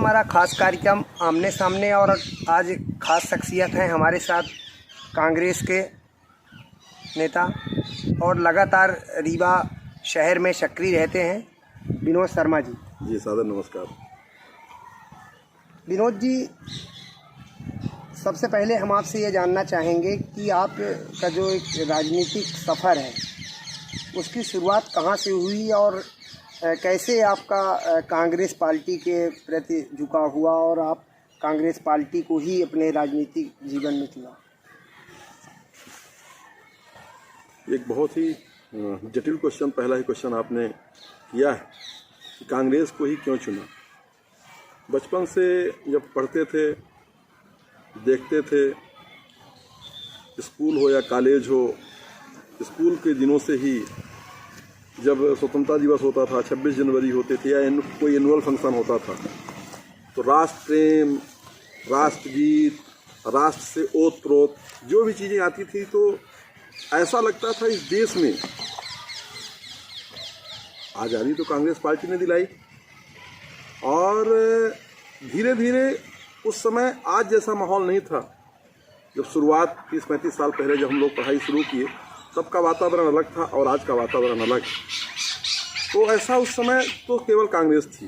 हमारा खास कार्यक्रम आमने सामने, और आज खास शख्सियत हैं हमारे साथ कांग्रेस के नेता और लगातार रीवा शहर में सक्रिय रहते हैं विनोद शर्मा जी। जी सादर नमस्कार। विनोद जी, सबसे पहले हम आपसे ये जानना चाहेंगे कि आपका जो एक राजनीतिक सफ़र है उसकी शुरुआत कहाँ से हुई और कैसे आपका कांग्रेस पार्टी के प्रति झुकाव हुआ और आप कांग्रेस पार्टी को ही अपने राजनीतिक जीवन में चुना? एक बहुत ही जटिल क्वेश्चन, पहला ही क्वेश्चन आपने किया है कि कांग्रेस को ही क्यों चुना। बचपन से जब पढ़ते थे, देखते थे, स्कूल हो या कॉलेज हो, स्कूल के दिनों से ही जब स्वतंत्रता दिवस होता था, 26 जनवरी होते थे या कोई एनुअल फंक्शन होता था, तो राष्ट्र प्रेम, राष्ट्रगीत, राष्ट्र से ओत प्रोत जो भी चीज़ें आती थी तो ऐसा लगता था इस देश में आज़ादी तो कांग्रेस पार्टी ने दिलाई। और धीरे धीरे उस समय आज जैसा माहौल नहीं था। जब शुरुआत 30-35 साल पहले जब हम लोग पढ़ाई शुरू किए तब का वातावरण अलग था और आज का वातावरण अलग। तो ऐसा उस समय तो केवल कांग्रेस थी।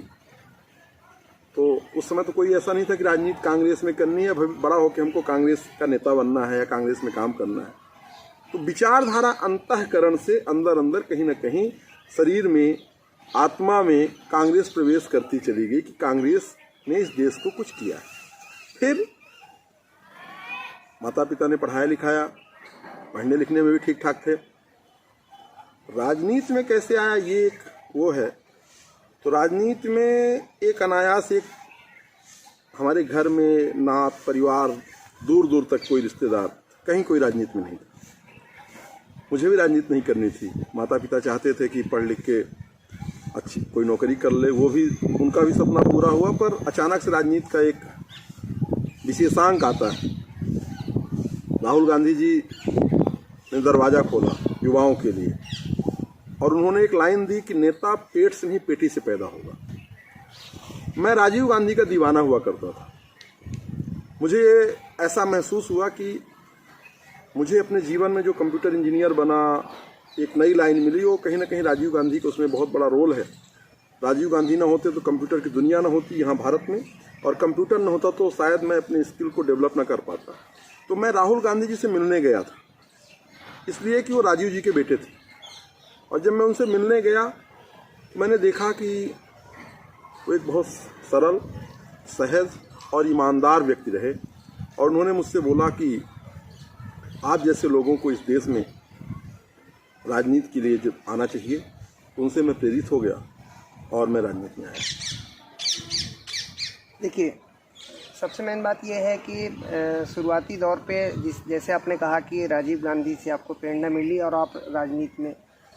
तो उस समय तो कोई ऐसा नहीं था कि राजनीति कांग्रेस में करनी है, बड़ा होकर हमको कांग्रेस का नेता बनना है या कांग्रेस में काम करना है। तो विचारधारा अंतःकरण से अंदर अंदर कहीं ना कहीं शरीर में, आत्मा में कांग्रेस प्रवेश करती चली गई कि कांग्रेस ने इस देश को कुछ किया। फिर माता पिता ने पढ़ाया लिखाया, पढ़ने लिखने में भी ठीक ठाक थे। राजनीति में कैसे आया ये एक वो है। तो राजनीति में एक अनायास एक हमारे घर में नात परिवार दूर दूर तक कोई रिश्तेदार कहीं कोई राजनीति में नहीं था। मुझे भी राजनीति नहीं करनी थी। माता पिता चाहते थे कि पढ़ लिख के अच्छी कोई नौकरी कर ले, वो भी उनका भी सपना पूरा हुआ। पर अचानक से राजनीति का एक विशेषांक आता है। राहुल गांधी जी ने दरवाज़ा खोला युवाओं के लिए और उन्होंने एक लाइन दी कि नेता पेट से नहीं पेटी से पैदा होगा। मैं राजीव गांधी का दीवाना हुआ करता था। मुझे ऐसा महसूस हुआ कि मुझे अपने जीवन में जो कंप्यूटर इंजीनियर बना, एक नई लाइन मिली, वो कहीं ना कहीं राजीव गांधी का उसमें बहुत बड़ा रोल है। राजीव गांधी ना होते तो कंप्यूटर की दुनिया ना होती यहाँ भारत में, और कंप्यूटर ना होता तो शायद मैं अपने स्किल को डेवलप ना कर पाता। तो मैं राहुल गांधी जी से मिलने गया था, इसलिए कि वो राजीव जी के बेटे थे। और जब मैं उनसे मिलने गया तो मैंने देखा कि वो एक बहुत सरल, सहज और ईमानदार व्यक्ति रहे। और उन्होंने मुझसे बोला कि आप जैसे लोगों को इस देश में राजनीति के लिए जब आना चाहिए। तो उनसे मैं प्रेरित हो गया और मैं राजनीति में आया। देखिए, सबसे मेन बात यह है कि शुरुआती दौर पे जैसे आपने कहा कि राजीव गांधी से आपको प्रेरणा मिली और आप राजनीति में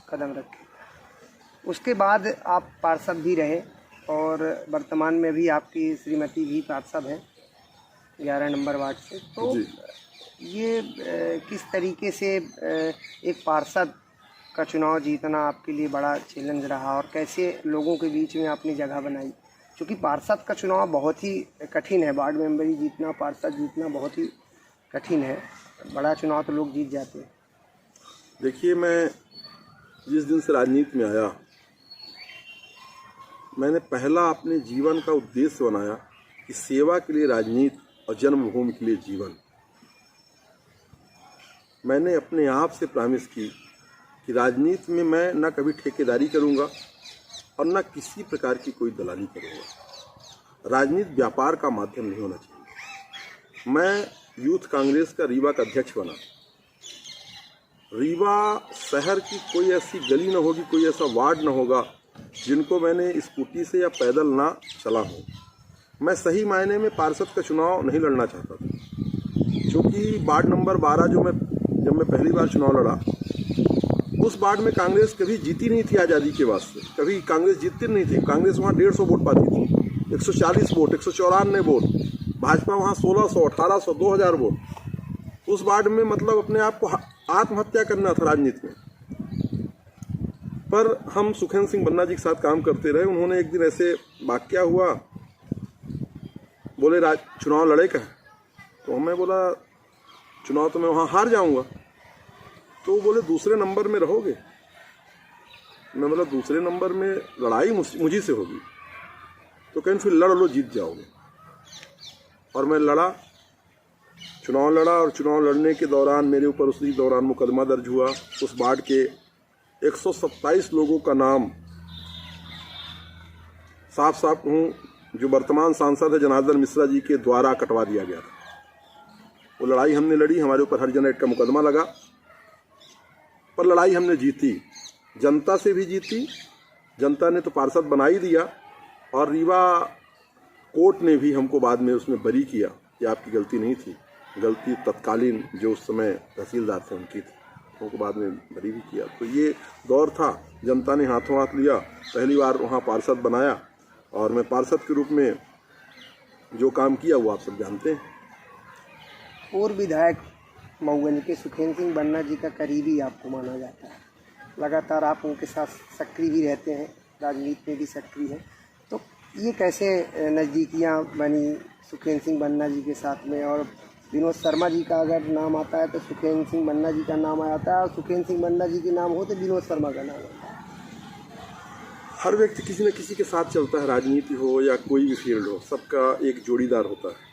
कदम रखे। उसके बाद आप पार्षद भी रहे और वर्तमान में भी आपकी श्रीमती भी पार्षद हैं 11 नंबर वार्ड से। तो ये किस तरीके से एक पार्षद का चुनाव जीतना आपके लिए बड़ा चैलेंज रहा और कैसे लोगों के बीच में आपने जगह बनाई? क्योंकि पार्षद का चुनाव बहुत ही कठिन है। वार्ड मेंबरी जीतना, पार्षद जीतना बहुत ही कठिन है। बड़ा चुनाव तो लोग जीत जाते हैं। देखिए, मैं जिस दिन से राजनीति में आया, मैंने पहला अपने जीवन का उद्देश्य बनाया कि सेवा के लिए राजनीति और जन्मभूमि के लिए जीवन। मैंने अपने आप से प्रॉमिस की कि राजनीति में मैं न कभी ठेकेदारी करूंगा और न किसी प्रकार की कोई दलाली करूंगा। राजनीति व्यापार का माध्यम नहीं होना चाहिए। मैं यूथ कांग्रेस का रीवा का अध्यक्ष बना। रीवा शहर की कोई ऐसी गली न होगी, कोई ऐसा वार्ड न होगा जिनको मैंने स्कूटी से या पैदल ना चला हो। मैं सही मायने में पार्षद का चुनाव नहीं लड़ना चाहता था, क्योंकि वार्ड नंबर 12 जब मैं पहली बार चुनाव लड़ा, उस वार्ड में कांग्रेस कभी जीती नहीं थी। आज़ादी के बाद से कभी कांग्रेस जीतती नहीं थी। कांग्रेस वहाँ 150 वोट पाती थी, 140 वोट, 194 वोट। भाजपा वहाँ 1600, 1800, 2000 वोट। उस वार्ड में मतलब अपने आप को आत्महत्या करना था राजनीति में। पर हम सुखेंद्र सिंह बन्ना जी के साथ काम करते रहे। उन्होंने एक दिन ऐसे वाकया हुआ बोले चुनाव लड़े का है, तो मैं बोला चुनाव तो मैं वहाँ हार जाऊँगा। तो वो बोले दूसरे नंबर में रहोगे। मैं बोला दूसरे नंबर में लड़ाई मुझी से होगी, तो कहीं फिर लड़ लो जीत जाओगे। और मैं लड़ा, चुनाव लड़ा, और चुनाव लड़ने के दौरान मेरे ऊपर उसी दौरान मुकदमा दर्ज हुआ। उस वार्ड के 127 लोगों का नाम साफ साफ कहूँ जो वर्तमान सांसद है जनार्दन मिश्रा जी के द्वारा कटवा दिया गया था। वो लड़ाई हमने लड़ी, हमारे ऊपर हरिजन एक्ट का मुकदमा लगा, पर लड़ाई हमने जीती, जनता से भी जीती। जनता ने तो पार्षद बना ही दिया, और रीवा कोर्ट ने भी हमको बाद में उसमें बरी किया कि आपकी गलती नहीं थी, गलती तत्कालीन जो उस समय तहसीलदार थे उनकी थी, उनको बाद में बरी भी किया। तो ये दौर था, जनता ने हाथों हाथ लिया, पहली बार वहाँ पार्षद बनाया, और मैं पार्षद के रूप में जो काम किया वो आप सब जानते हैं। पूर्व विधायक मऊगंज के सुखेंद्र सिंह बन्ना जी का करीबी आपको माना जाता है, लगातार आप उनके साथ सक्रिय भी रहते हैं, राजनीति में भी सक्रिय हैं, तो ये कैसे नज़दीकियाँ बनी सुखेंद्र सिंह बन्ना जी के साथ में? और विनोद शर्मा जी का अगर नाम आता है तो सुखेंद्र सिंह बन्ना जी का नाम आता है, और सुखेंद्र सिंह बन्ना जी के नाम हो तो विनोद शर्मा का नाम आता है। हर व्यक्ति किसी न किसी के साथ चलता है, राजनीति हो या कोई भी फील्ड हो, सबका एक जोड़ीदार होता है।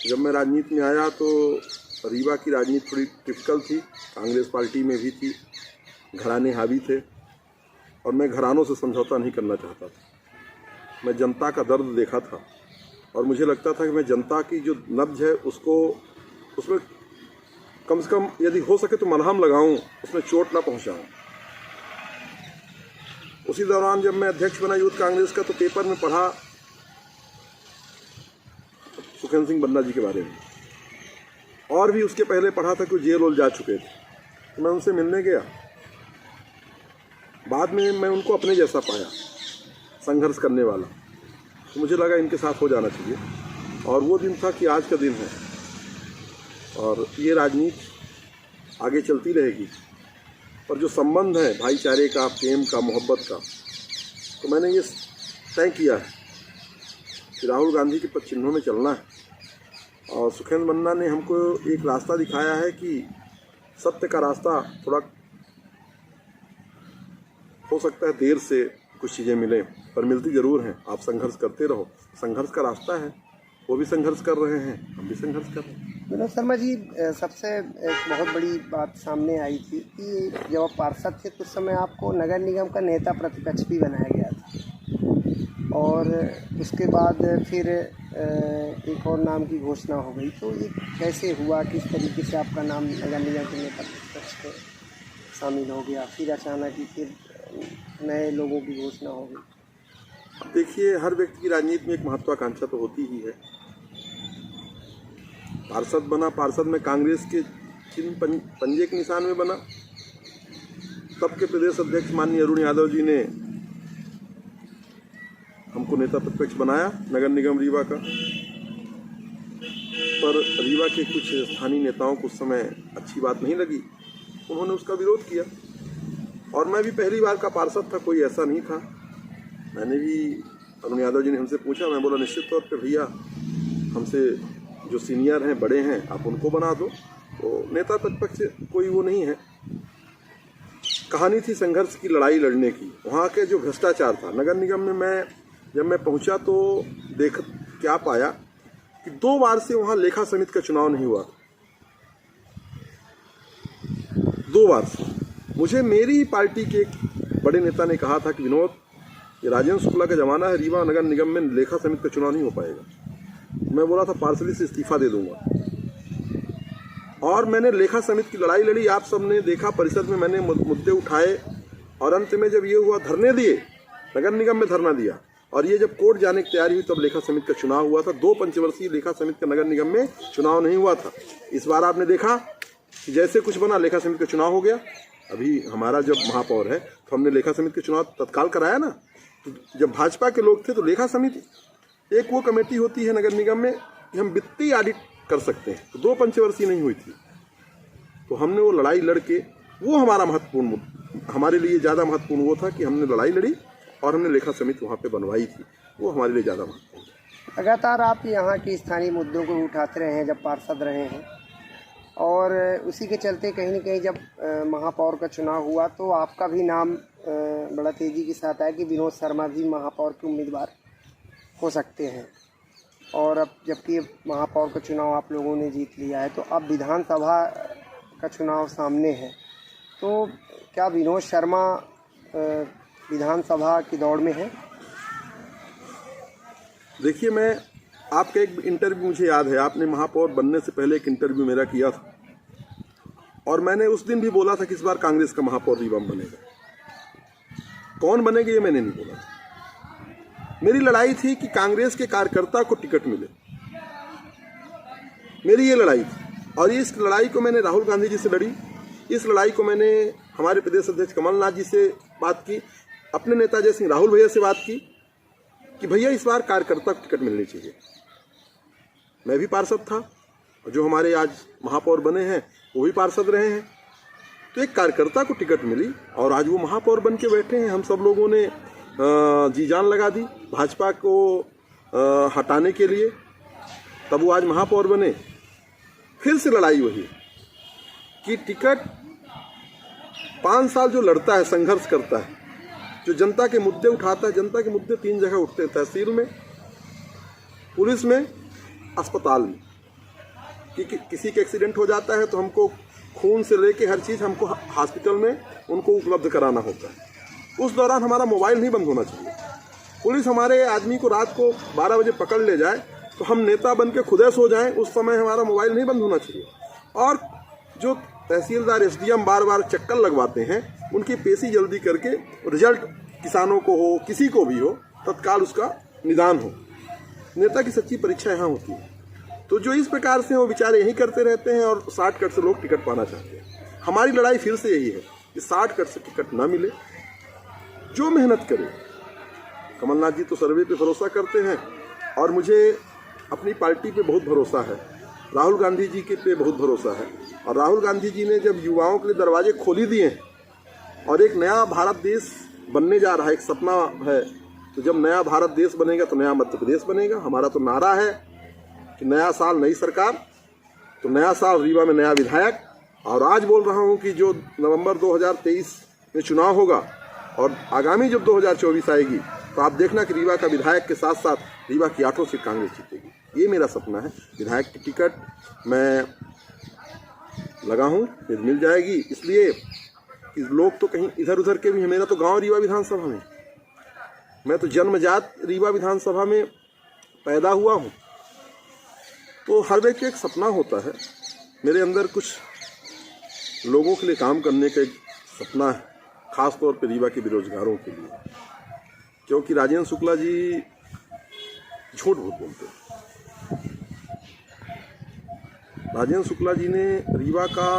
जब मैं राजनीति में आया तो रीवा की राजनीति थोड़ी टिपिकल थी, कांग्रेस पार्टी में भी थी, घराने हावी थे, और मैं घरानों से समझौता नहीं करना चाहता था। मैं जनता का दर्द देखा था, और मुझे लगता था कि मैं जनता की जो नब्ज है उसमें कम से कम यदि हो सके तो मलहम लगाऊं, उसमें चोट ना पहुंचाऊं। उसी दौरान जब मैं अध्यक्ष बना यूथ कांग्रेस का, तो पेपर में पढ़ा सुखेंद्र सिंह बन्ना जी के बारे में, और भी उसके पहले पढ़ा था कि वो जेल जा चुके थे। तो मैं उनसे मिलने गया, बाद में मैं उनको अपने जैसा पाया, संघर्ष करने वाला, तो मुझे लगा इनके साथ हो जाना चाहिए। और वो दिन था कि आज का दिन है, और ये राजनीति आगे चलती रहेगी, और जो संबंध है भाईचारे का, प्रेम का, मोहब्बत का, तो मैंने ये तय किया है कि राहुल गांधी के पद चिन्हों में चलना है। और सुखेंद्र बन्ना ने हमको एक रास्ता दिखाया है कि सत्य का रास्ता थोड़ा हो सकता है देर से कुछ चीज़ें मिलें, पर मिलती ज़रूर हैं। आप संघर्ष करते रहो, संघर्ष का रास्ता है, वो भी संघर्ष कर रहे हैं, हम भी संघर्ष कर रहे हैं। विनोद शर्मा जी, सबसे एक बहुत बड़ी बात सामने आई थी कि जब आप पार्षद थे तो उस समय आपको नगर निगम का नेता प्रतिपक्ष भी बनाया गया था, और उसके बाद फिर एक और नाम की घोषणा हो गई। तो ये कैसे हुआ, किस तरीके से आपका नाम नगर निगम के नेता प्रतिपक्ष में शामिल हो गया, फिर अचानक ही फिर नए लोगों की घोषणा हो गई? देखिए, हर व्यक्ति की राजनीति में एक महत्वाकांक्षा तो होती ही है। पार्षद बना, पार्षद में कांग्रेस के चिन्ह पंजे के निशान में बना। तब के प्रदेश अध्यक्ष माननीय अरुण यादव जी ने हमको नेता प्रतिपक्ष बनाया नगर निगम रीवा का, पर रीवा के कुछ स्थानीय नेताओं को उस समय अच्छी बात नहीं लगी, उन्होंने उसका विरोध किया। और मैं भी पहली बार का पार्षद था, कोई ऐसा नहीं था। मैंने भी, अरुण यादव जी ने हमसे पूछा, मैं बोला निश्चित तौर पे भैया, हमसे जो सीनियर हैं, बड़े हैं, आप उनको बना दो। तो नेता प्रतिपक्ष कोई वो नहीं है। कहानी थी संघर्ष की, लड़ाई लड़ने की। वहाँ के जो भ्रष्टाचार था नगर निगम में, जब मैं पहुँचा तो क्या पाया कि 2 बार से वहाँ लेखा समिति का चुनाव नहीं हुआ। 2 बार से मुझे मेरी ही पार्टी के एक बड़े नेता ने कहा था कि विनोद, ये राजेंद्र शुक्ला का जमाना है, रीवा नगर निगम में लेखा समिति का चुनाव नहीं हो पाएगा। मैं बोला था पार्षदी से इस्तीफा दे दूंगा, और मैंने लेखा समिति की लड़ाई लड़ी। आप सबने देखा, परिषद में मैंने मुद्दे उठाए, और अंत में जब ये हुआ, धरने दिए, नगर निगम में धरना दिया, और ये जब कोर्ट जाने की तैयारी हुई तब लेखा समिति का चुनाव हुआ था। 2 पंचवर्षीय लेखा समिति का नगर निगम में चुनाव नहीं हुआ था। इस बार आपने देखा कि जैसे कुछ बना, लेखा समिति का चुनाव हो गया। अभी हमारा जब महापौर है तो हमने लेखा समिति का चुनाव तत्काल कराया ना। तो जब भाजपा के लोग थे तो लेखा समिति एक वो कमेटी होती है नगर निगम में कि हम वित्तीय ऑडिट कर सकते हैं, तो 2 पंचवर्षीय नहीं हुई थी। तो हमने वो लड़ाई लड़के, वो हमारा महत्वपूर्ण, हमारे लिए ज़्यादा महत्वपूर्ण वो था कि हमने लड़ाई लड़ी और हमने लेखा समिति वहाँ पे बनवाई थी, वो हमारे लिए ज़्यादा महत्वपूर्ण है। लगातार आप यहाँ के स्थानीय मुद्दों को उठाते रहे हैं जब पार्षद रहे हैं, और उसी के चलते कहीं न कहीं जब महापौर का चुनाव हुआ तो आपका भी नाम बड़ा तेज़ी के साथ आया कि विनोद शर्मा भी महापौर के उम्मीदवार हो सकते हैं। और अब जबकि महापौर का चुनाव आप लोगों ने जीत लिया है, तो अब विधानसभा का चुनाव सामने है, तो क्या विनोद शर्मा विधानसभा की दौड़ में है? देखिए, मैं आपका एक इंटरव्यू मुझे याद है, आपने महापौर बनने से पहले एक इंटरव्यू मेरा किया था, और मैंने उस दिन भी बोला था कि इस बार कांग्रेस का महापौर रीवा में बनेगा। कौन बनेगा ये मैंने नहीं बोला था। मेरी लड़ाई थी कि कांग्रेस के कार्यकर्ता को टिकट मिले, मेरी ये लड़ाई थी। और इस लड़ाई को मैंने राहुल गांधी जी से लड़ी, इस लड़ाई को मैंने हमारे प्रदेश अध्यक्ष कमलनाथ जी से बात की, अपने नेता जय सिंह राहुल भैया से बात की कि भैया इस बार कार्यकर्ता को टिकट मिलनी चाहिए। मैं भी पार्षद था, और जो हमारे आज महापौर बने हैं वो भी पार्षद रहे हैं, तो एक कार्यकर्ता को टिकट मिली और आज वो महापौर बन के बैठे हैं। हम सब लोगों ने जी जान लगा दी भाजपा को हटाने के लिए, तब वो आज महापौर बने। फिर से लड़ाई वही कि टिकट 5 साल जो लड़ता है, संघर्ष करता है, जो जनता के मुद्दे उठाता है। जनता के मुद्दे 3 जगह उठते हैं, तहसील में, पुलिस में, अस्पताल में। कि किसी के एक्सीडेंट हो जाता है तो हमको खून से लेके हर चीज़ हमको हॉस्पिटल में उनको उपलब्ध कराना होता है। उस दौरान हमारा मोबाइल नहीं बंद होना चाहिए। पुलिस हमारे आदमी को रात को 12 बजे पकड़ ले जाए तो हम नेता बन के खुदे सो जाएं, उस समय हमारा मोबाइल नहीं बंद होना चाहिए। और जो तहसीलदार एसडीएम बार बार चक्कर लगवाते हैं, उनकी पेशी जल्दी करके रिजल्ट किसानों को हो, किसी को भी हो, तत्काल उसका निदान हो। नेता की सच्ची परीक्षा यहाँ होती है। तो जो इस प्रकार से वो बेचारे यही करते रहते हैं और शॉर्टकट से लोग टिकट पाना चाहते हैं। हमारी लड़ाई फिर से यही है कि शॉर्टकट से टिकट ना मिले, जो मेहनत करे। कमलनाथ जी तो सर्वे पे भरोसा करते हैं और मुझे अपनी पार्टी पे बहुत भरोसा है, राहुल गांधी जी के पे बहुत भरोसा है। और राहुल गांधी जी ने जब युवाओं के लिए दरवाजे खोली दिए और एक नया भारत देश बनने जा रहा है, एक सपना है, तो जब नया भारत देश बनेगा तो नया मध्य प्रदेश बनेगा। हमारा तो नारा है कि नया साल नई सरकार, तो नया साल रीवा में नया विधायक। और आज बोल रहा हूं कि जो नवंबर 2023 में चुनाव होगा और आगामी जब 2024 आएगी तो आप देखना कि रीवा का विधायक के साथ साथ रीवा की 8 सीट कांग्रेस जीतेगी। ये मेरा सपना है। विधायक की टिकट मैं लगा हूँ, फिर मिल जाएगी, इसलिए कि लोग तो कहीं इधर उधर के भी हैं। मेरा तो गांव रीवा विधानसभा में, मैं तो जन्मजात रीवा विधानसभा में पैदा हुआ हूँ। तो हर व्यक्ति एक सपना होता है। मेरे अंदर कुछ लोगों के लिए काम करने का एक सपना है, खास तौर पे रीवा के बेरोजगारों के लिए, क्योंकि राजेंद्र शुक्ला जी झूठ बहुत बोलते हैं। राजेंद्र शुक्ला जी ने रीवा का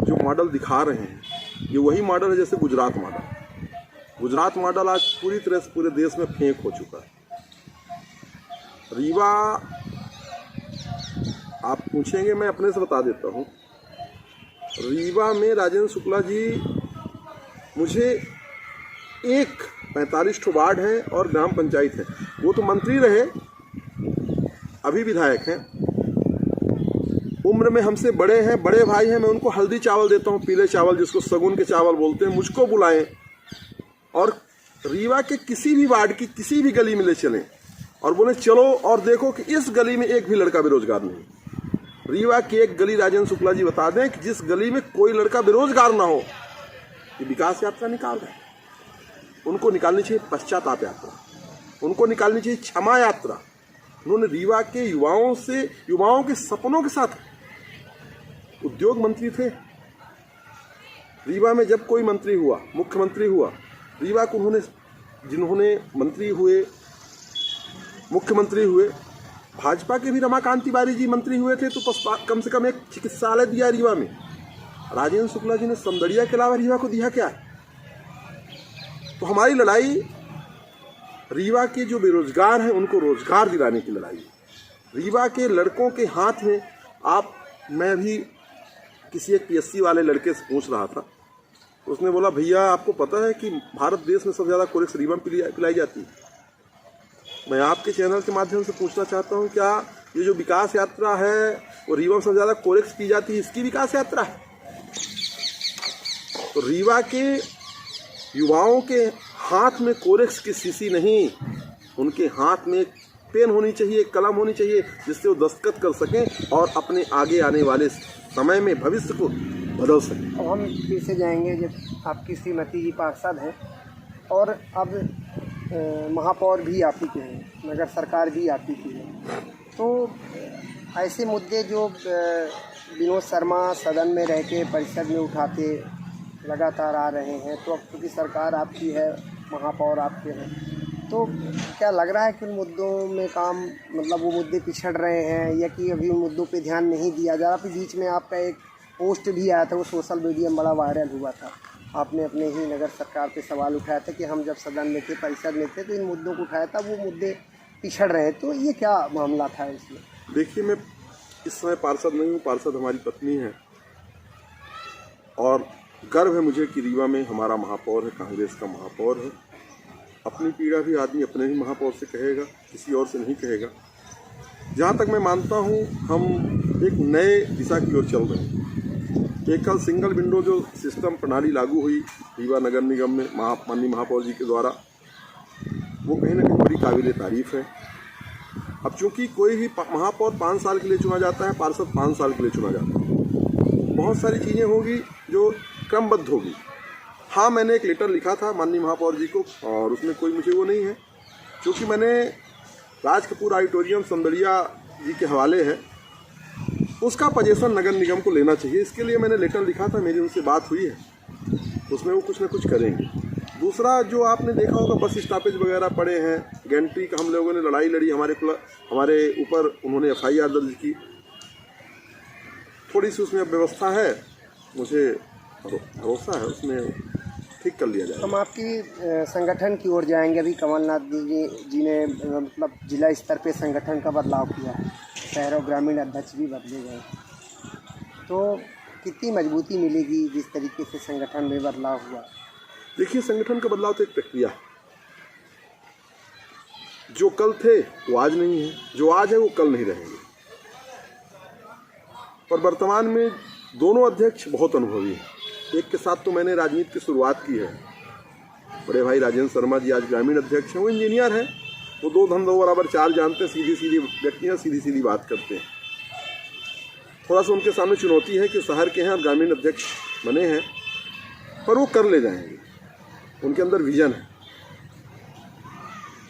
जो मॉडल दिखा रहे हैं, ये वही मॉडल है जैसे गुजरात मॉडल। गुजरात मॉडल आज पूरी तरह से पूरे देश में फेंक हो चुका है। रीवा, आप पूछेंगे, मैं अपने से बता देता हूँ। रीवा में राजेंद्र शुक्ला जी, मुझे 45 ठो वार्ड हैं और ग्राम पंचायत है। वो तो मंत्री रहे, अभी विधायक हैं, उम्र में हमसे बड़े हैं, बड़े भाई हैं। मैं उनको हल्दी चावल देता हूँ, पीले चावल, जिसको सगुन के चावल बोलते हैं। मुझको बुलाएं और रीवा के किसी भी वार्ड की किसी भी गली में ले चलें और बोले चलो और देखो कि इस गली में एक भी लड़का बेरोजगार नहीं। रीवा की एक गली राजेंद्र शुक्ला जी बता दें कि जिस गली में कोई लड़का बेरोजगार ना हो। ये विकास यात्रा निकाल रहे हैं। उनको निकालनी चाहिए पश्चाताप यात्रा, उनको निकालनी चाहिए क्षमा यात्रा। उन्होंने रीवा के युवाओं से, युवाओं के सपनों के साथ, उद्योग मंत्री थे। रीवा में जब कोई मंत्री हुआ, मुख्यमंत्री हुआ, रीवा को उन्होंने, जिन्होंने मंत्री हुए, मुख्यमंत्री हुए, भाजपा के भी रमाकांत तिवारी जी मंत्री हुए थे, तो कम से कम एक चिकित्सालय दिया रीवा में। राजेंद्र शुक्ला जी ने समदड़िया के अलावा रीवा को दिया क्या है? तो हमारी लड़ाई रीवा के जो बेरोजगार हैं उनको रोजगार दिलाने की लड़ाई है। रीवा के लड़कों के हाथ में मैं भी किसी एक पीएससी वाले लड़के से पूछ रहा था, तो उसने बोला भैया आपको पता है कि भारत देश में सबसे ज़्यादा कोरेक्स रीवा में पिलाई जाती है। मैं आपके चैनल के माध्यम से पूछना चाहता हूँ, क्या ये जो विकास यात्रा है वो रीवा में सबसे ज़्यादा कोरेक्स की जाती है, इसकी विकास यात्रा है? तो रीवा के युवाओं के हाथ में कोरेक्स की शीशी नहीं, उनके हाथ में एक पेन होनी चाहिए, एक कलम होनी चाहिए, जिससे वो दस्तखत कर सकें और अपने आगे आने वाले समय में भविष्य को बदल सकें। अब हम फिर से जाएंगे, जब आपकी श्रीमती जी पार्षद हैं और अब महापौर भी आप ही के हैं, नगर सरकार भी आप ही की है, तो ऐसे मुद्दे जो विनोद शर्मा सदन में रह के परिषद में उठाते लगातार आ रहे हैं, तो अब क्योंकि सरकार आपकी है, महापौर आपके हैं, तो क्या लग रहा है कि उन मुद्दों में काम, मतलब वो मुद्दे पिछड़ रहे हैं या कि अभी उन मुद्दों पे ध्यान नहीं दिया जा रहा? फिर बीच में आपका एक पोस्ट भी आया था, वो सोशल मीडिया में बड़ा वायरल हुआ था, आपने अपने ही नगर सरकार पे सवाल उठाया था कि हम जब सदन में थे, परिषद में थे, तो इन मुद्दों को उठाया था, वो मुद्दे पिछड़ रहे, तो ये क्या मामला था इसमें? देखिए, मैं इस समय पार्षद नहीं हूँ, पार्षद हमारी पत्नी है, और गर्व है मुझे कि रीवा में हमारा महापौर है, कांग्रेस का महापौर है। अपनी पीड़ा भी आदमी अपने ही महापौर से कहेगा, किसी और से नहीं कहेगा। जहाँ तक मैं मानता हूँ, हम एक नए दिशा की ओर चल रहे हैं। एक कल सिंगल विंडो जो सिस्टम प्रणाली लागू हुई रीवा नगर निगम में माननीय महापौर जी के द्वारा, वो कहीं ना कहीं बड़ी काबिल तारीफ है। अब चूंकि कोई भी महापौर 5 साल के लिए चुना जाता है, पार्षद 5 साल के लिए चुना जाता है, बहुत सारी चीज़ें होगी जो क्रमबद्ध होगी। हाँ, मैंने एक लेटर लिखा था माननीय महापौर जी को, और उसमें कोई मुझे वो नहीं है, क्योंकि मैंने राज कपूर ऑडिटोरियम संदड़िया जी के हवाले है, उसका पोजीशन नगर निगम को लेना चाहिए, इसके लिए मैंने लेटर लिखा था। मेरी उनसे बात हुई है, उसमें वो कुछ ना कुछ करेंगे। दूसरा, जो आपने देखा होगा, बस स्टॉपेज वगैरह पड़े हैं, गैंट्री का हम लोगों ने लड़ाई लड़ी, हमारे ऊपर उन्होंने FIR दर्ज की, थोड़ी सी उसमें व्यवस्था है, मुझे भरोसा है उसमें ठीक कर लिया जाएगा। हम आपकी संगठन की ओर जाएंगे। अभी कमलनाथ जी ने मतलब जिला स्तर पे संगठन का बदलाव किया है, शहर और ग्रामीण अध्यक्ष भी बदले गए, तो कितनी मजबूती मिलेगी जिस तरीके से संगठन में बदलाव हुआ? देखिए, संगठन का बदलाव तो एक प्रक्रिया है। जो कल थे वो आज नहीं है, जो आज है वो कल नहीं रहेंगे। पर वर्तमान में दोनों अध्यक्ष बहुत अनुभवी हैं। एक के साथ तो मैंने राजनीति की शुरुआत की है, बड़े भाई राजेंद्र शर्मा जी आज ग्रामीण अध्यक्ष हैं, वो इंजीनियर हैं, वो 2 धन 2 बराबर 4 जानते हैं, सीधी सीधी व्यक्तियाँ सीधी सीधी बात करते हैं। थोड़ा सा उनके सामने चुनौती है कि शहर के हैं और ग्रामीण अध्यक्ष बने हैं, पर वो कर ले जाएंगे, उनके अंदर विजन है।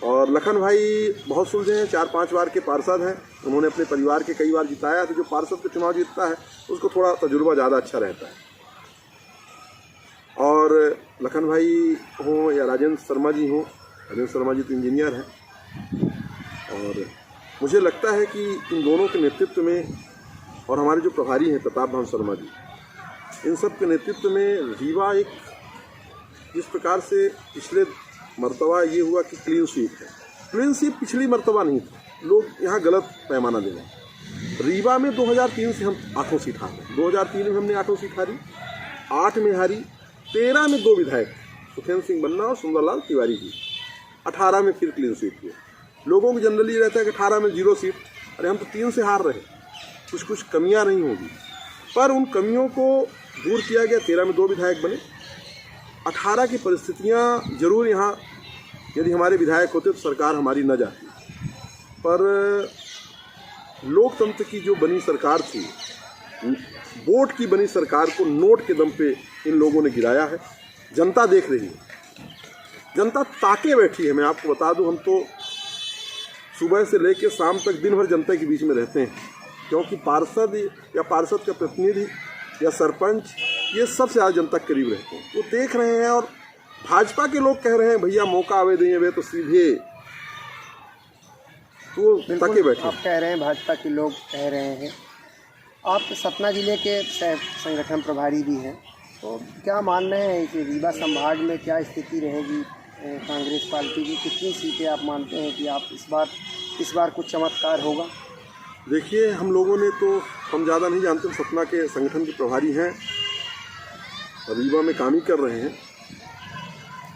और लखन भाई बहुत सुलझे हैं, 4-5 बार के पार्षद हैं, उन्होंने अपने परिवार के कई बार जिताया, तो जो पार्षद का चुनाव जीतता है उसको थोड़ा तजुर्बा ज़्यादा अच्छा रहता है। और लखन भाई हों या राजेंद्र शर्मा जी हों, राजेंद्र शर्मा जी तो इंजीनियर हैं, और मुझे लगता है कि इन दोनों के नेतृत्व में, और हमारे जो प्रभारी हैं प्रताप भान शर्मा जी, इन सब के नेतृत्व में रीवा एक, जिस प्रकार से पिछले मर्तबा ये हुआ कि क्लीन स्वीप है, क्लीन स्वीप पिछली मर्तबा नहीं था, लोग यहाँ गलत पैमाना दे रहे हैं। रीवा में 2003 से हम 8 सीट हारे, 2003 में हमने 8 सीट हारी, 8 में हारी, 13 में 2 विधायक सुखेंद्र सिंह बन्ना और सुंदरलाल तिवारी जी, 18 में फिर क्लीन स्वीप हुए। लोगों को जनरली रहता है कि 18 में 0 सीट, अरे हम तो 3 से हार रहे, कुछ कमियां नहीं होगी, पर उन कमियों को दूर किया गया, 13 में 2 विधायक बने। 18 की परिस्थितियां जरूर यहाँ, यदि हमारे विधायक होते तो सरकार हमारी न जाती, पर लोकतंत्र की जो बनी सरकार थी, वोट की बनी सरकार को नोट के दम पे इन लोगों ने गिराया है। जनता देख रही है, जनता ताके बैठी है। मैं आपको बता दूं, हम तो सुबह से लेकर शाम तक दिन भर जनता के बीच में रहते हैं, क्योंकि पार्षद या पार्षद का प्रतिनिधि या सरपंच, ये सबसे ज़्यादा जनता के करीब रहते हैं, वो देख रहे हैं। और भाजपा के लोग कह रहे हैं भैया मौका आवे देंगे, वे तो सीधे तो ताके बैठे। आप कह रहे हैं, भाजपा के लोग कह रहे हैं। आप सतना जिले के संगठन प्रभारी भी हैं, तो क्या मान रहे हैं कि रीवा संभाग में क्या स्थिति रहेगी कांग्रेस पार्टी की? कितनी सीटें आप मानते हैं कि आप इस बार कुछ चमत्कार होगा? देखिए, हम लोगों ने तो, हम ज़्यादा नहीं जानते, सतना के संगठन के प्रभारी हैं, रीवा में काम ही कर रहे हैं।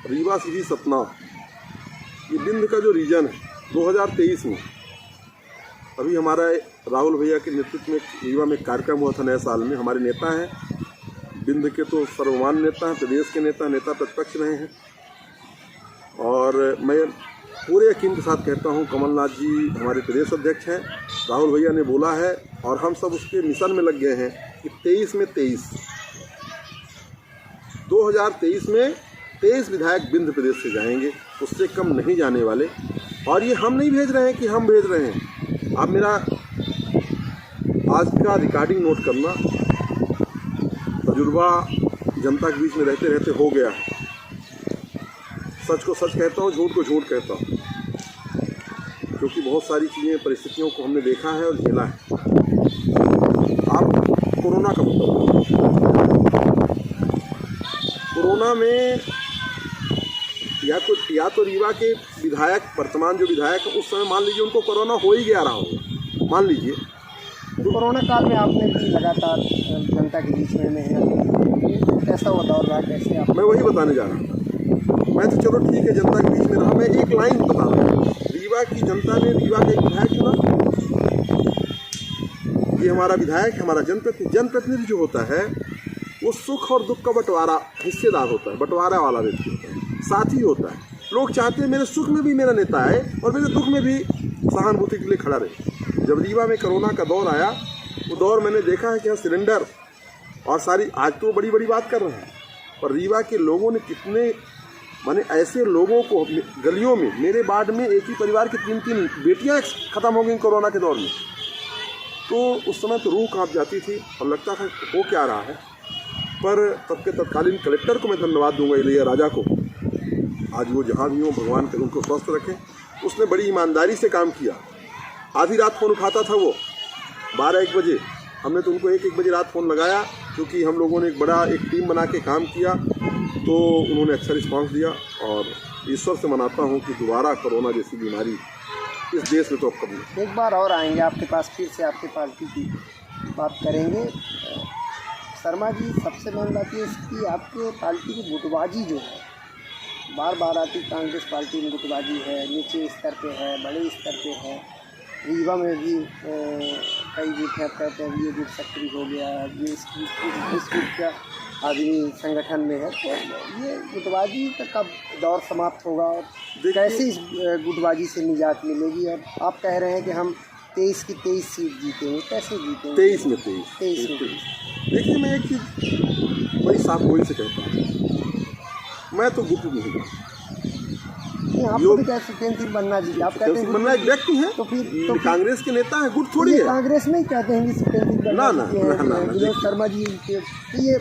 रीवा सीधी सतना, ये बिंद का जो रीजन है, 2023 में अभी हमारा राहुल भैया के नेतृत्व में रीवा में कार्यक्रम हुआ था नए साल में। हमारे नेता हैं, बिंद के तो सर्वमान्य नेता हैं, प्रदेश के नेता प्रतिपक्ष रहे हैं, और मैं पूरे यकीन के साथ कहता हूं कमलनाथ जी हमारे प्रदेश अध्यक्ष हैं। राहुल भैया ने बोला है और हम सब उसके मिशन में लग गए हैं कि 2023 में 23 विधायक बिंद प्रदेश से जाएंगे, उससे कम नहीं जाने वाले। और ये हम नहीं भेज रहे हैं कि हम भेज रहे हैं, आप मेरा आज का रिकॉर्डिंग नोट करना, तजुर्बा जनता के बीच में रहते रहते हो गया है। सच को सच कहता हूँ, झूठ को झूठ कहता हूँ, क्योंकि बहुत सारी चीज़ें परिस्थितियों को हमने देखा है और झेला है। आप कोरोना का बताओ, कोरोना में या तो रीवा के विधायक, वर्तमान जो विधायक उस समय मान लीजिए उनको कोरोना हो ही गया रहा होगा, मान लीजिए। तो कोरोना काल में आपने भी लगातार जनता के बीच में मेहनत, कैसा हुआ दौर रहा, कैसे आप? मैं वही बताने जा रहा था। मैं तो चलो ठीक है जनता के बीच में रहा, मैं एक लाइन बता रहा हूँ। रीवा की जनता ने रीवा का एक विधायक चुना, ये हमारा विधायक, हमारा जनप्रतिनिधि जो होता है वो सुख और दुख का बंटवारा, हिस्सेदार होता है, बंटवारा वाला व्यक्ति होता है, साथी होता है। लोग चाहते हैं मेरे सुख में भी मेरा नेता आए और मेरे दुख में भी सहानुभूति के लिए खड़ा रहे। जब रीवा में कोरोना का दौर आया, वो दौर मैंने देखा है कि सिलेंडर और सारी, आज तो बड़ी बड़ी बात कर रहे हैं, पर रीवा के लोगों ने कितने, माने ऐसे लोगों को गलियों में, मेरे वार्ड में एक ही परिवार की 3 बेटियां खत्म हो गई कोरोना के दौर में। तो उस समय तो रूह कांप जाती थी और लगता था हो क्या रहा है। पर तब के तत्कालीन कलेक्टर को मैं धन्यवाद दूंगा, इलिया राजा को, आज वो जहाँ भी हो भगवान कर उनको स्वस्थ रखें। उसने बड़ी ईमानदारी से काम किया। आधी रात फ़ोन उठाता था वो, 12-1 बजे, हमने तो उनको 1-1 बजे रात फ़ोन लगाया, क्योंकि हम लोगों ने एक टीम बना के काम किया, तो उन्होंने अच्छा रिस्पांस दिया। और ईश्वर से मनाता हूँ कि दोबारा कोरोना जैसी बीमारी इस देश में तो कभी नहीं। एक बार और आएंगे आपके पास, फिर से आपकी पार्टी की बात करेंगे। शर्मा जी, सबसे मेन बात ये कि आपके पार्टी की गुटबाजी जो है, बार बार आती कांग्रेस पार्टी में गुटबाजी है, नीचे स्तर पे है, बड़े स्तर पे है। रीवा में भी कई गुट हैं, कहते हैं ये गुट सक्रिय हो गया, ये इस गुट का आदमी संगठन में है। तो ये गुटबाजी का कब दौर समाप्त होगा और कैसे इस गुटबाजी से निजात मिलेगी? और आप कह रहे हैं कि हम 23 की 23 सीट जीतेंगे, कैसे जीतेंगे? 23 में 23। देखिए, मैं एक चीज़ बड़ी साफ गोई से कहता हूँ, मैं तो गुट नहीं हूँ। आप तो क्या सुप्रीम बनना जी, आप कहते हैं बनना एक व्यक्ति है, तो फिर कांग्रेस के नेता है, गुट थोड़ी है। कांग्रेस नहीं कहते हैं सुप्रीम ना विनोद शर्मा जी, ये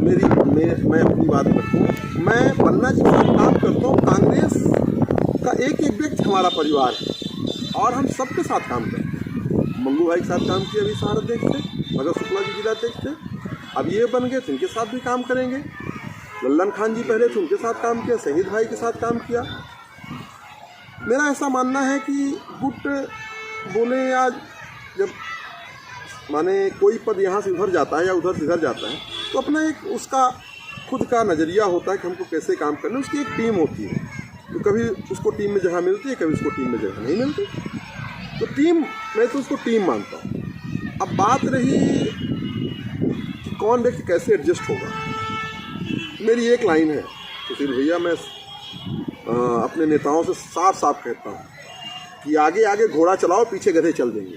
मैं अपनी बात रखूँ, मैं पन्ना जी के साथ काम करता हूँ। कांग्रेस का एक व्यक्ति हमारा परिवार है और हम सबके साथ काम करते हैं। मंगू भाई के साथ काम किया, अभी शहर अध्यक्ष थे, मगर शुक्ला जी जिलाध्यक्ष थे, अब ये बन गए तो इनके साथ भी काम करेंगे। लल्लन खान जी पहले थे, उनके साथ काम किया, शहीद भाई के साथ काम किया। मेरा ऐसा मानना है कि गुट बोले या जब माने कोई पद यहाँ से उधर जाता है या उधर से इधर जाता है, तो अपना एक उसका खुद का नज़रिया होता है कि हमको कैसे काम करना है। उसकी एक टीम होती है, तो कभी उसको टीम में जगह मिलती है, कभी उसको टीम में जगह नहीं मिलती। तो टीम, मैं तो उसको टीम मानता हूँ। अब बात रही कि कौन व्यक्ति कैसे एडजस्ट होगा, मेरी एक लाइन है सुशील भैया, मैं अपने नेताओं से साफ साफ कहता हूँ कि आगे आगे घोड़ा चलाओ, पीछे गधे चल देंगे।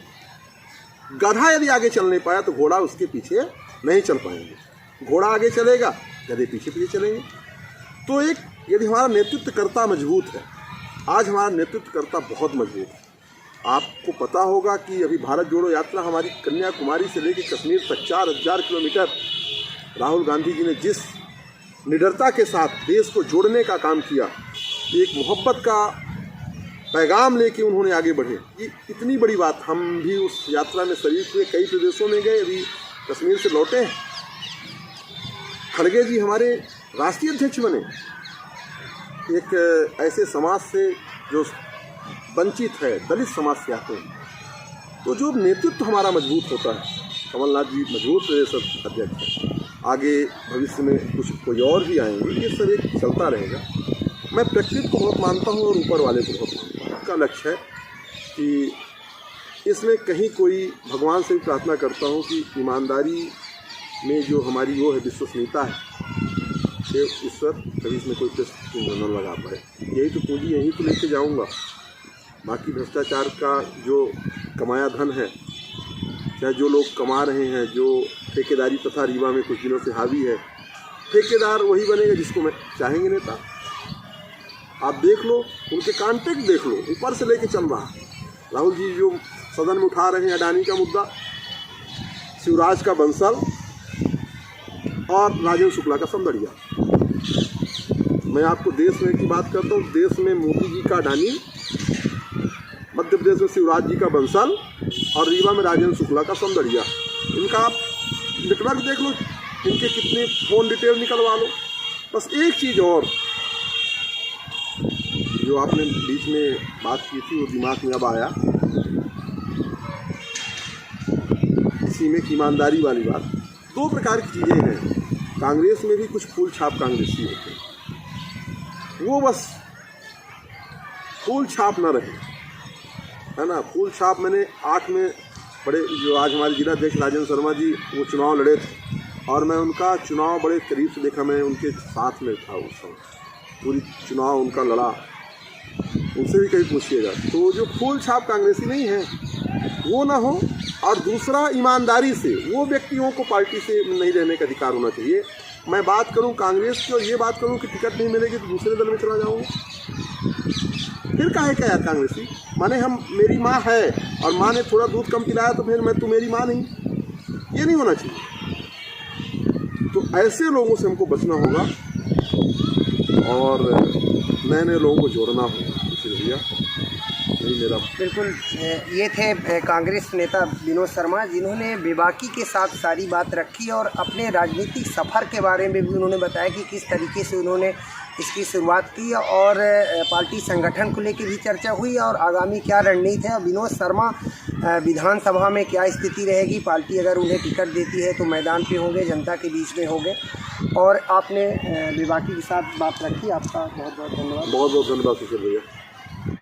गधा यदि आगे चल नहीं पाया तो घोड़ा उसके पीछे नहीं चल पाएंगे। घोड़ा आगे चलेगा, गधे पीछे पीछे चलेंगे। तो एक यदि हमारा नेतृत्वकर्ता मजबूत है, आज हमारा नेतृत्वकर्ता बहुत मजबूत है। आपको पता होगा कि अभी भारत जोड़ो यात्रा हमारी कन्याकुमारी से लेकर कश्मीर तक 4000 किलोमीटर राहुल गांधी जी ने जिस निडरता के साथ देश को जोड़ने का काम किया, एक मोहब्बत का पैगाम लेके उन्होंने आगे बढ़े, ये इतनी बड़ी बात। हम भी उस यात्रा में शरीक हुए, कई प्रदेशों में गए, अभी कश्मीर से लौटे हैं। खड़गे जी हमारे राष्ट्रीय अध्यक्ष बने, एक ऐसे समाज से जो वंचित है, दलित समाज से आते हैं। तो जो नेतृत्व हमारा मजबूत होता है, कमलनाथ जी मजबूत प्रदेश अध्यक्ष हैं, आगे भविष्य में कुछ कोई और भी आएंगे, ये सब एक चलता रहेगा। मैं प्रकृति को बहुत मानता हूँ और ऊपर वाले को बहुत मानता हूँ। का लक्ष्य है कि इसमें कहीं कोई, भगवान से भी प्रार्थना करता हूँ कि ईमानदारी में जो हमारी वो है, विश्वसनीयता है, ये ईश्वर कभी इसमें कोई प्रश्न न लगा पाए। यही तो पूंजी, यही तो लेके जाऊँगा। बाकी भ्रष्टाचार का जो कमाया धन है, चाहे जो लोग कमा रहे हैं, जो ठेकेदारी प्रथा रीवा में कुछ दिनों से हावी है, ठेकेदार वही बनेगा जिसको मैं चाहेंगे नेता। आप देख लो, उनके कॉन्टेक्ट देख लो, ऊपर से लेके चल रहा। राहुल जी जो सदन में उठा रहे हैं अडानी का मुद्दा, शिवराज का बंसल और राजेंद्र शुक्ला का समदड़िया। मैं आपको देश में की बात करता हूँ, देश में मोदी जी का अडानी, मध्य प्रदेश में शिवराज जी का बंसल और रीवा में राजेंद्र शुक्ला का समदड़िया। इनका आप नेटवर्क देख लो, इनके कितने फ़ोन डिटेल निकलवा लो। बस एक चीज़ और जो आपने बीच में बात की थी वो दिमाग में अब आया, इसी में ईमानदारी वाली बात। दो प्रकार की चीज़ें हैं कांग्रेस में भी, कुछ फूल छाप कांग्रेसी होते हैं, वो बस फूल छाप न रहे, है ना। फूल छाप मैंने 8 में बड़े, जो आज हमारे जिला अध्यक्ष राजेंद्र शर्मा जी वो चुनाव लड़े थे और मैं उनका चुनाव बड़े करीब से देखा, मैं उनके साथ में था उस समय, पूरी चुनाव उनका लड़ा, उनसे भी कहीं पूछिएगा। तो जो फूल छाप कांग्रेसी नहीं है वो ना हो, और दूसरा ईमानदारी से, वो व्यक्तियों को पार्टी से नहीं रहने का अधिकार होना चाहिए। मैं बात करूं कांग्रेस की और ये बात करूं कि टिकट नहीं मिलेगी तो दूसरे दल में चला जाऊंगा, फिर काहे क्या यार कांग्रेसी। माने हम, मेरी माँ है और माँ ने थोड़ा दूध कम पिलाया तो फिर मैं, तू मेरी माँ नहीं, ये नहीं होना चाहिए। तो ऐसे लोगों से हमको बचना होगा और नए नए लोगों को जोड़ना होगा। इसलिए यही मेरा। बिल्कुल, ये थे कांग्रेस नेता विनोद शर्मा, जिन्होंने बेबाकी के साथ सारी बात रखी और अपने राजनीतिक सफ़र के बारे में भी उन्होंने बताया कि किस तरीके से उन्होंने इसकी शुरुआत की और पार्टी संगठन को लेकर भी चर्चा हुई और आगामी क्या रणनीति है। और विनोद शर्मा विधानसभा में क्या स्थिति रहेगी, पार्टी अगर उन्हें टिकट देती है तो मैदान पे होंगे, जनता के बीच में होंगे। और आपने बेबाकी के साथ बात रखी, आपका बहुत बहुत धन्यवाद। बहुत बहुत धन्यवाद सुशील भैया।